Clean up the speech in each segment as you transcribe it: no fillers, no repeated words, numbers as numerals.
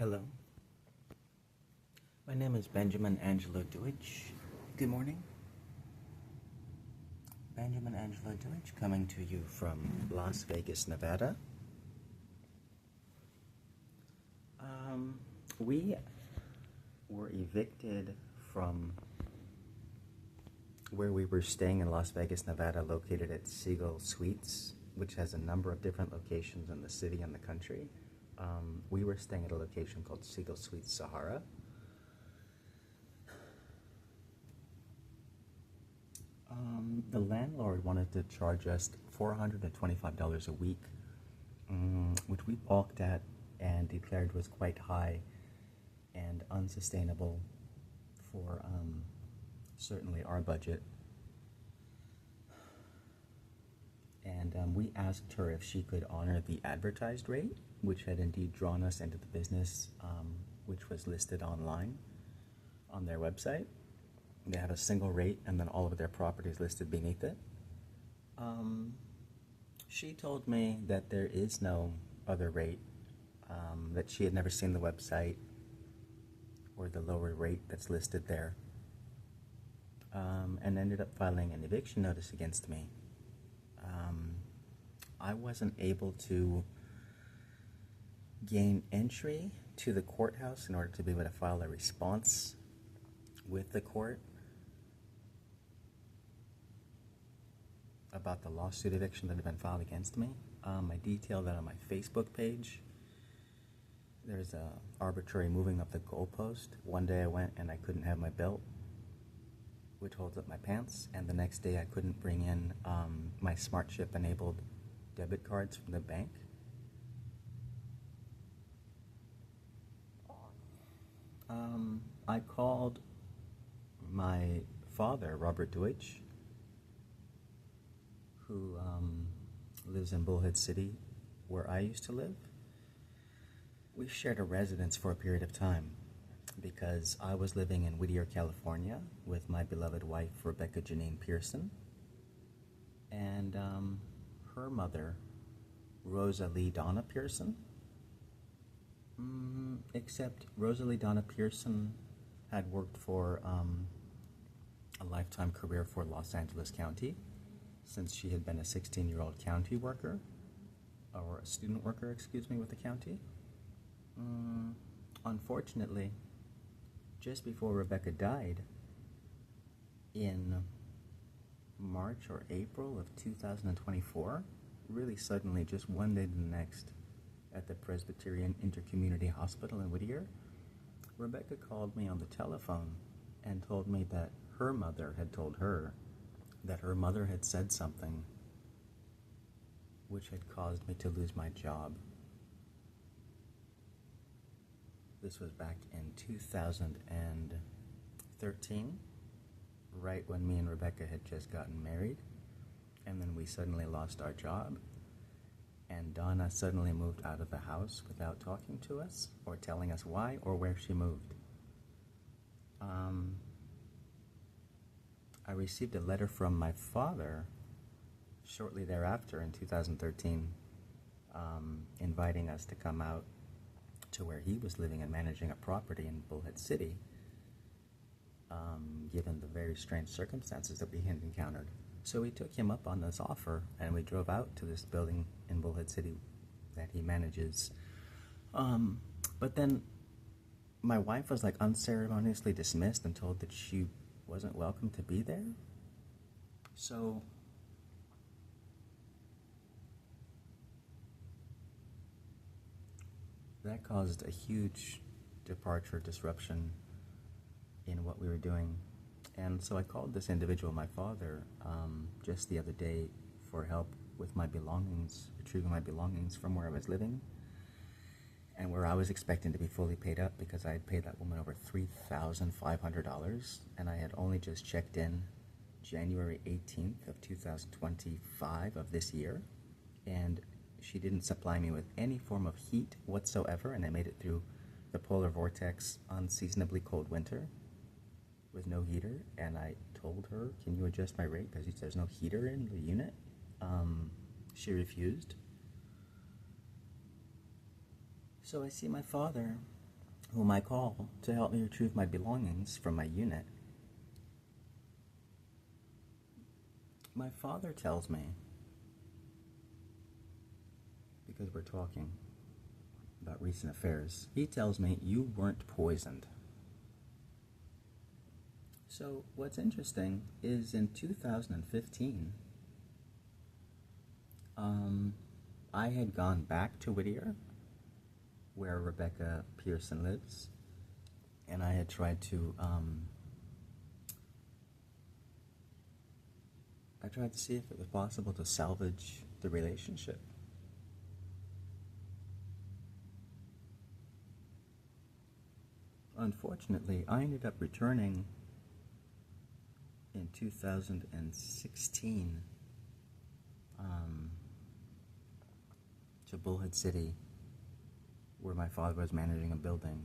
Hello, my name is Benjamin Angelo Deutsch. Good morning. Benjamin Angelo Deutsch coming to you from Las Vegas, Nevada. We were evicted from where we were staying in Las Vegas, Nevada, located at Siegel Suites, which has a number of different locations in the city and the country. We were staying at a location called Siegel Suites Sahara. The landlord wanted to charge us $425 a week, which we balked at and declared was quite high and unsustainable for certainly our budget. And we asked her if she could honor the advertised rate, which had indeed drawn us into the business, which was listed online on their website. They have a single rate and then all of their properties listed beneath it. She told me that there is no other rate, that she had never seen the website or the lower rate that's listed there, and ended up filing an eviction notice against me. I wasn't able to gain entry to the courthouse in order to be able to file a response with the court about the lawsuit eviction that had been filed against me. I detailed that on my Facebook page. There's a arbitrary moving of the goalpost. One day I went and I couldn't have my belt, which holds up my pants, and the next day I couldn't bring in my SmartShip enabled debit cards from the bank. I called my father, Robert Deutsch, who lives in Bullhead City, where I used to live. We shared a residence for a period of time because I was living in Whittier, California with my beloved wife, Rebecca Janine Pearson, and her mother, Rosalie Donna Pearson. Except Rosalie Donna Pearson had worked for a lifetime career for Los Angeles County, since she had been a 16-year-old county worker, or a student worker, excuse me, with the county. Unfortunately, just before Rebecca died, in March or April of 2024, really suddenly, just one day to the next, at the Presbyterian Intercommunity Hospital in Whittier, Rebecca called me on the telephone and told me that her mother had told her that her mother had said something which had caused me to lose my job. This was back in 2013, right when me and Rebecca had just gotten married, and then we suddenly lost our job, and Donna suddenly moved out of the house without talking to us or telling us why or where she moved. I received a letter from my father shortly thereafter in 2013, inviting us to come out to where he was living and managing a property in Bullhead City, given the very strange circumstances that we had encountered. So we took him up on this offer, and we drove out to this building in Bullhead City that he manages. But then my wife was like unceremoniously dismissed and told that she wasn't welcome to be there. So that caused a huge disruption in what we were doing. And so I called this individual, my father, just the other day for help with my belongings, retrieving my belongings from where I was living and where I was expecting to be fully paid up, because I had paid that woman over $3,500, and I had only just checked in January 18th of 2025 of this year, and she didn't supply me with any form of heat whatsoever, and I made it through the polar vortex unseasonably cold winter with no heater. And I told her, can you adjust my rate because there's no heater in the unit? She refused. So I see my father whom I call to help me retrieve my belongings from my unit. My father tells me, because we're talking about recent affairs, he tells me, you weren't poisoned. So what's interesting is in 2015, I had gone back to Whittier, where Rebecca Pearson lives, and I had tried to see if it was possible to salvage the relationship. Unfortunately, I ended up returning in 2016 to Bullhead City, where my father was managing a building.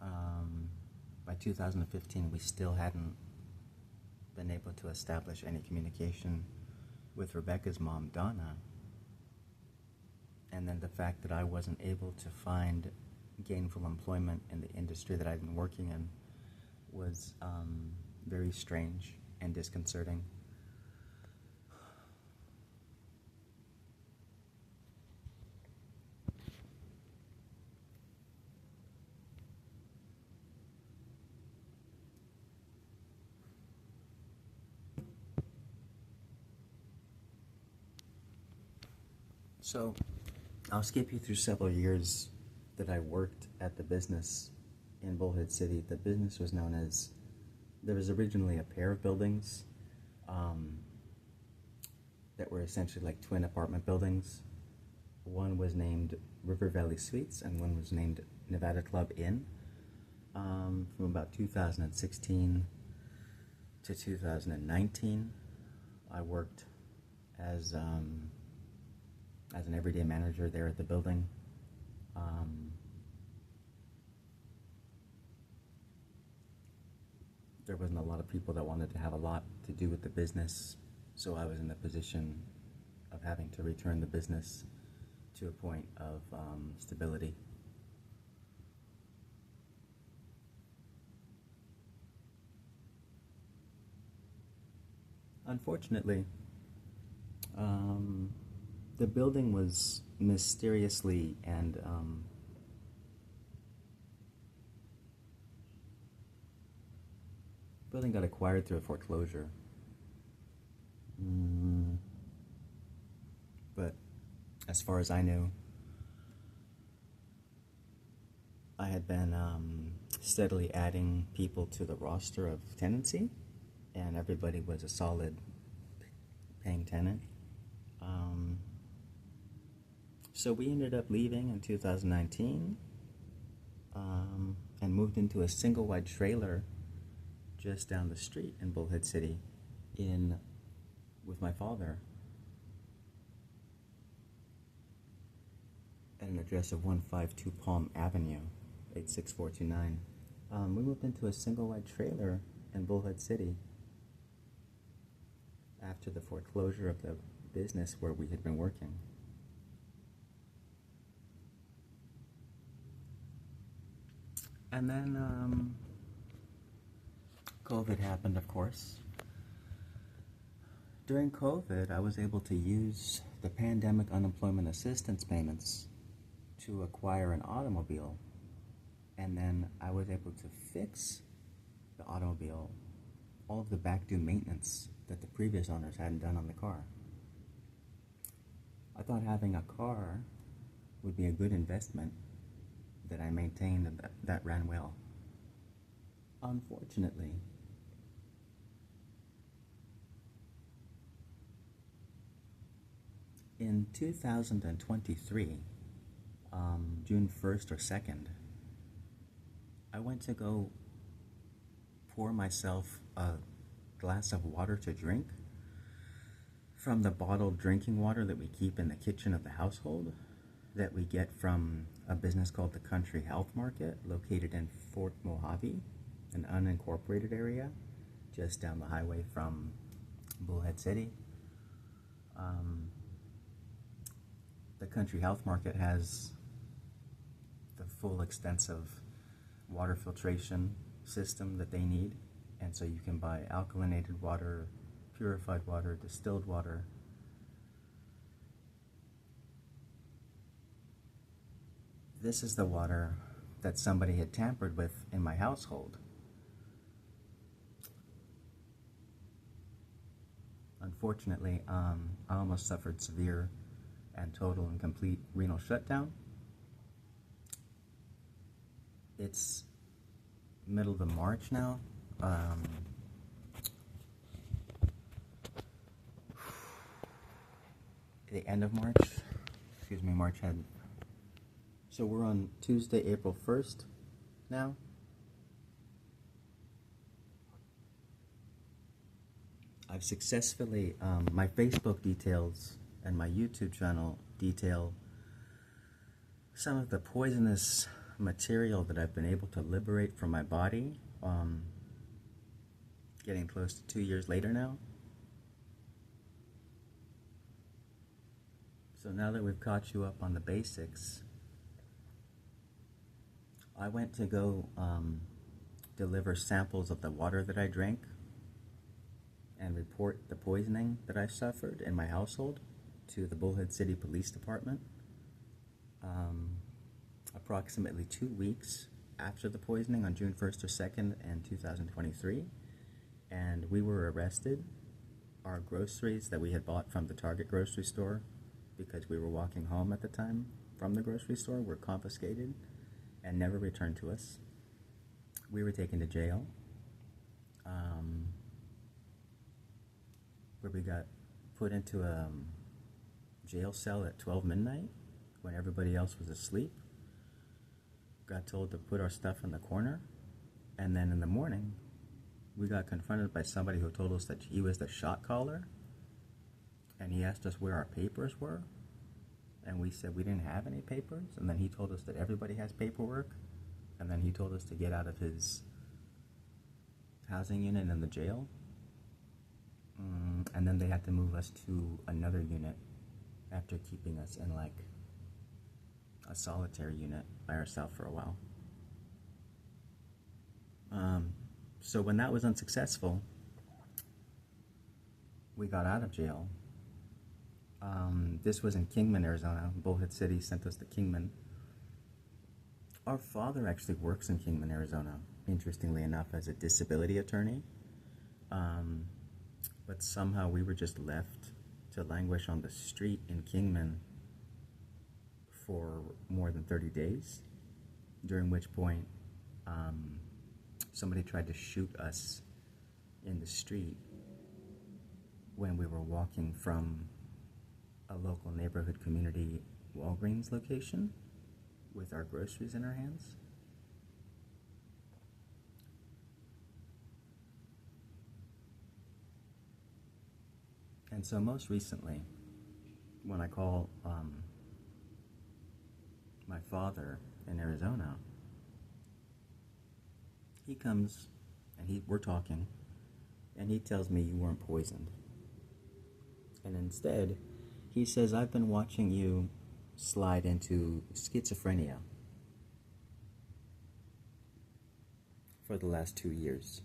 By 2015, we still hadn't been able to establish any communication with Rebecca's mom, Donna. And then the fact that I wasn't able to find gainful employment in the industry that I'd been working in was very strange and disconcerting. So, I'll skip you through several years that I worked at the business in Bullhead City. The business was known as, there was originally a pair of buildings that were essentially like twin apartment buildings. One was named River Valley Suites and one was named Nevada Club Inn. From about 2016 to 2019, I worked as an everyday manager there at the building. There wasn't a lot of people that wanted to have a lot to do with the business, so I was in the position of having to return the business to a point of stability. Unfortunately, the building was mysteriously and building got acquired through a foreclosure. But as far as I knew, I had been steadily adding people to the roster of tenancy, and everybody was a solid paying tenant. So we ended up leaving in 2019 and moved into a single wide trailer just down the street in Bullhead City with my father at an address of 152 Palm Avenue, 86429. We moved into a single wide trailer in Bullhead City after the foreclosure of the business where we had been working. And then COVID happened, of course. During COVID, I was able to use the pandemic unemployment assistance payments to acquire an automobile, and then I was able to fix the automobile, all of the back due maintenance that the previous owners hadn't done on the car. I thought having a car would be a good investment that I maintained and that ran well. Unfortunately, in 2023, June 1st or 2nd, I went to go pour myself a glass of water to drink from the bottled drinking water that we keep in the kitchen of the household that we get from a business called the Country Health Market, located in Fort Mojave, an unincorporated area just down the highway from Bullhead City. The Country Health Market has the full extensive water filtration system that they need. And so you can buy alkalinated water, purified water, distilled water. This is the water that somebody had tampered with in my household. Unfortunately, I almost suffered severe and total and complete renal shutdown. It's middle of March now. The end of March. Excuse me, March had. So we're on Tuesday, April 1st now. I've successfully, my Facebook details and my YouTube channel detail some of the poisonous material that I've been able to liberate from my body, getting close to 2 years later now. So now that we've caught you up on the basics, I went to go deliver samples of the water that I drank and report the poisoning that I suffered in my household to the Bullhead City Police Department. Approximately 2 weeks after the poisoning, on June 1st or 2nd in 2023, and we were arrested. Our groceries that we had bought from the Target grocery store, because we were walking home at the time from the grocery store, were confiscated and never returned to us. We were taken to jail, where we got put into a jail cell at 12 midnight when everybody else was asleep. Got told to put our stuff in the corner, and then in the morning we got confronted by somebody who told us that he was the shot caller, and he asked us where our papers were, and we said we didn't have any papers, and then he told us that everybody has paperwork, and then he told us to get out of his housing unit in the jail, and then they had to move us to another unit after keeping us in like a solitary unit by ourselves for a while. So when that was unsuccessful, we got out of jail. This was in Kingman, Arizona. Bullhead City sent us to Kingman. Our father actually works in Kingman, Arizona, interestingly enough, as a disability attorney. But somehow we were just left to languish on the street in Kingman for more than 30 days, during which point somebody tried to shoot us in the street when we were walking from a local neighborhood community Walgreens location with our groceries in our hands. And so most recently, when I call my father in Arizona, he comes and we're talking, and he tells me you weren't poisoned. And instead, he says, I've been watching you slide into schizophrenia for the last 2 years.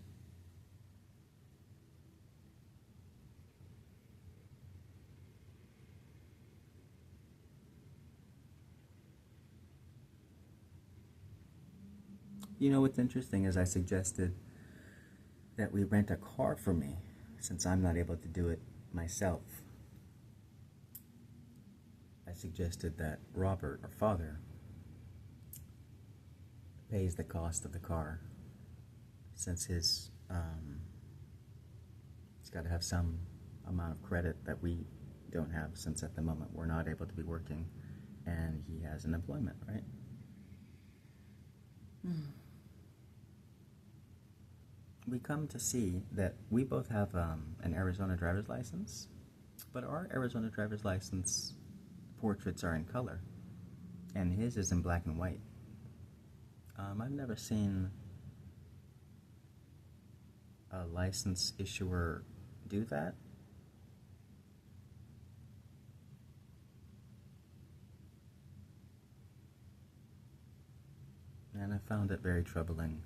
You know what's interesting is I suggested that we rent a car for me, since I'm not able to do it myself. I suggested that Robert, our father, pays the cost of the car, since he's got to have some amount of credit that we don't have, since at the moment we're not able to be working, and he has an employment, right? We come to see that we both have an Arizona driver's license, but our Arizona driver's license portraits are in color, and his is in black and white. I've never seen a license issuer do that. And I found it very troubling.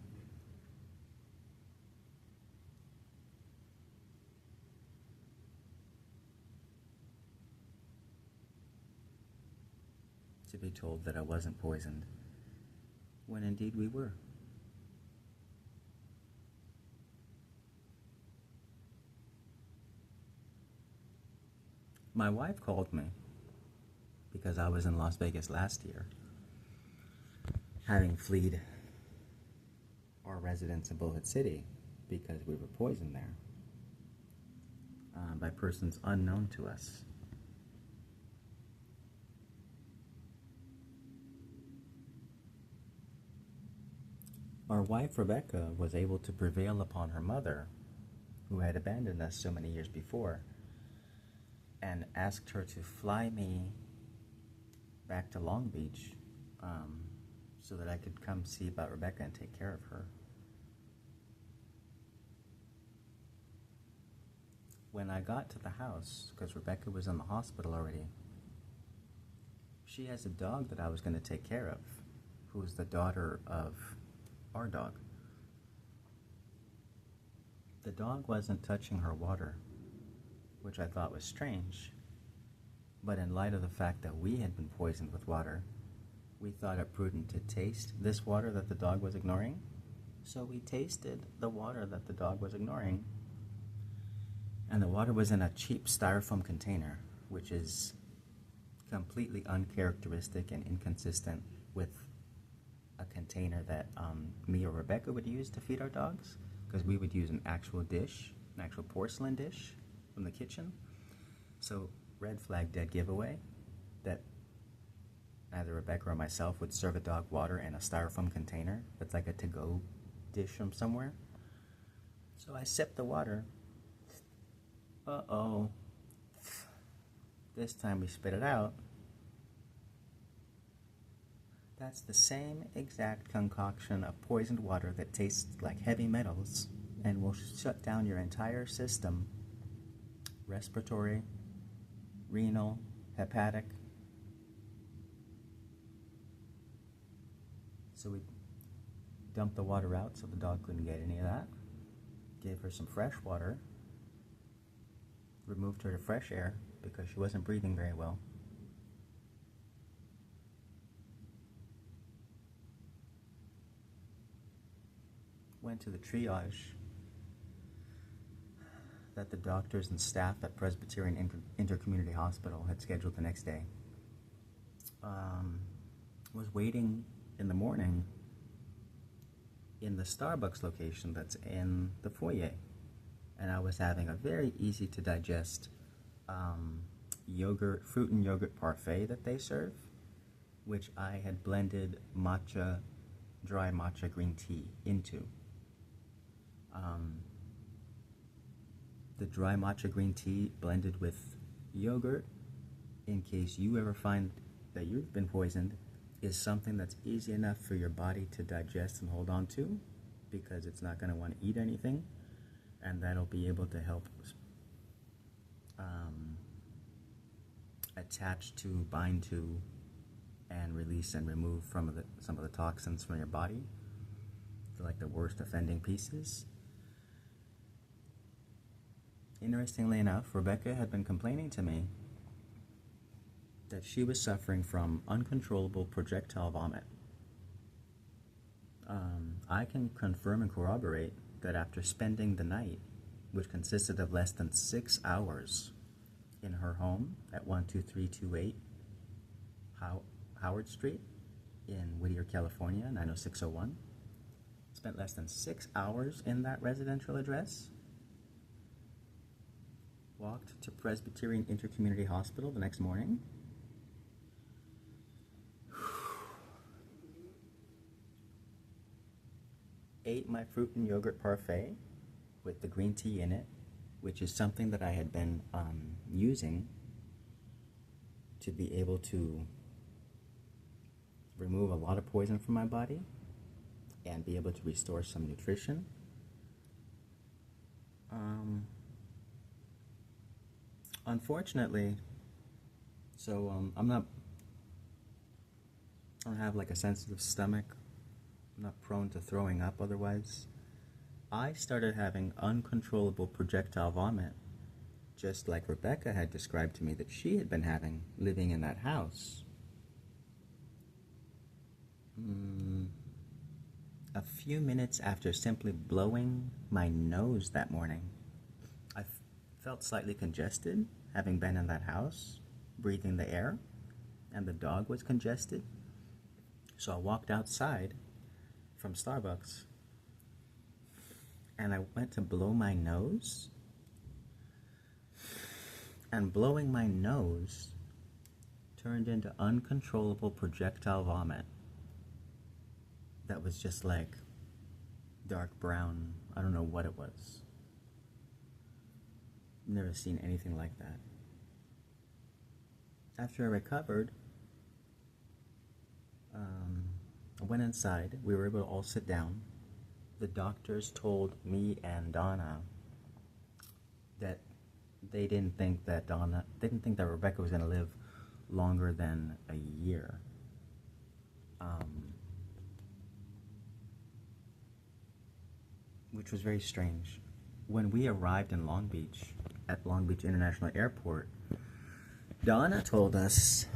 To be told that I wasn't poisoned, when indeed we were. My wife called me because I was in Las Vegas last year, having fled our residence in Bullhead City because we were poisoned there by persons unknown to us. Our wife Rebecca was able to prevail upon her mother, who had abandoned us so many years before, and asked her to fly me back to Long Beach so that I could come see about Rebecca and take care of her. When I got to the house, because Rebecca was in the hospital already, she has a dog that I was going to take care of, who is the daughter of our dog. The dog wasn't touching her water, which I thought was strange, but in light of the fact that we had been poisoned with water, we thought it prudent to taste this water that the dog was ignoring. So we tasted the water that the dog was ignoring, and the water was in a cheap styrofoam container, which is completely uncharacteristic and inconsistent with a container that me or Rebecca would use to feed our dogs, because we would use an actual dish, an actual porcelain dish from the kitchen. So red flag, dead giveaway, that either Rebecca or myself would serve a dog water in a styrofoam container that's like a to-go dish from somewhere. So I sipped the water. Uh-oh. This time we spit it out. That's the same exact concoction of poisoned water that tastes like heavy metals and will shut down your entire system, respiratory, renal, hepatic. So we dumped the water out so the dog couldn't get any of that. Gave her some fresh water. Removed her to fresh air because she wasn't breathing very well. Went to the triage that the doctors and staff at Presbyterian Intercommunity Hospital had scheduled the next day. Was waiting in the morning in the Starbucks location that's in the foyer, and I was having a very easy to digest yogurt, fruit and yogurt parfait that they serve, which I had blended matcha, dry matcha green tea into. The dry matcha green tea blended with yogurt, in case you ever find that you've been poisoned, is something that's easy enough for your body to digest and hold on to, because it's not going to want to eat anything, and that'll be able to help attach to, bind to, and release and remove from some of the toxins from your body, like the worst offending pieces. Interestingly enough, Rebecca had been complaining to me that she was suffering from uncontrollable projectile vomit. I can confirm and corroborate that after spending the night, which consisted of less than 6 hours in her home at 12328 Howard Street in Whittier, California, 90601, spent less than 6 hours in that residential address, walked to Presbyterian Intercommunity Hospital the next morning, ate my fruit and yogurt parfait with the green tea in it, which is something that I had been using to be able to remove a lot of poison from my body and be able to restore some nutrition. Unfortunately, so I don't have like a sensitive stomach I'm not prone to throwing up otherwise. I started having uncontrollable projectile vomit, just like Rebecca had described to me that she had been having living in that house. A few minutes after simply blowing my nose that morning, I felt slightly congested, having been in that house, breathing the air, and the dog was congested. So I walked outside from Starbucks, and I went to blow my nose, and blowing my nose turned into uncontrollable projectile vomit that was just like dark brown. I don't know what it was. Never seen anything like that. After I recovered, I went inside. We were able to all sit down. The doctors told me and Donna that they didn't think that Rebecca was going to live longer than a year. Which was very strange. When we arrived in Long Beach, at Long Beach International Airport, Donna told us,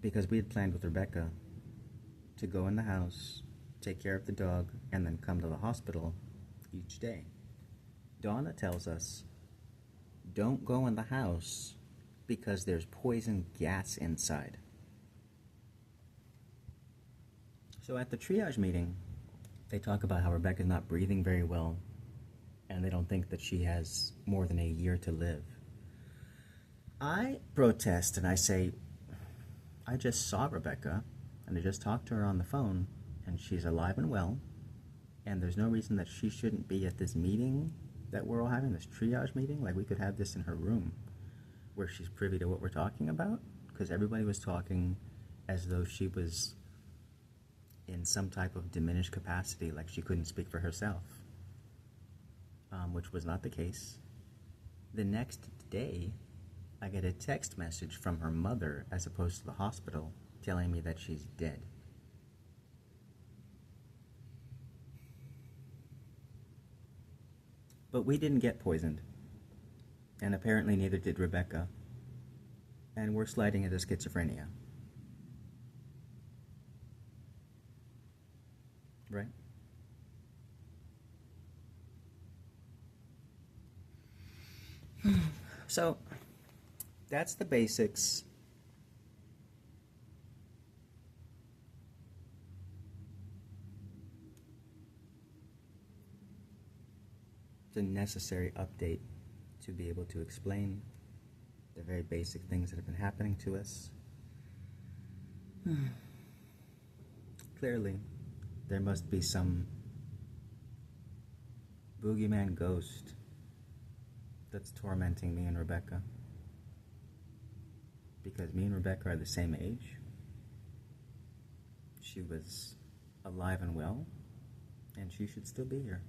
because we had planned with Rebecca to go in the house, take care of the dog, and then come to the hospital each day. Donna tells us, don't go in the house because there's poison gas inside. So at the triage meeting, they talk about how Rebecca's not breathing very well, and they don't think that she has more than a year to live. I protest and I say, I just saw Rebecca, and I just talked to her on the phone, and she's alive and well, and there's no reason that she shouldn't be at this meeting that we're all having, this triage meeting. Like, we could have this in her room where she's privy to what we're talking about, because everybody was talking as though she was in some type of diminished capacity, like she couldn't speak for herself, which was not the case. The next day, I get a text message from her mother, as opposed to the hospital, telling me that she's dead. But we didn't get poisoned, and apparently neither did Rebecca, and we're sliding into schizophrenia. Right? So, that's the basics. It's a necessary update to be able to explain the very basic things that have been happening to us. Clearly, there must be some boogeyman ghost that's tormenting me and Rebecca, because me and Rebecca are the same age. She was alive and well, and she should still be here.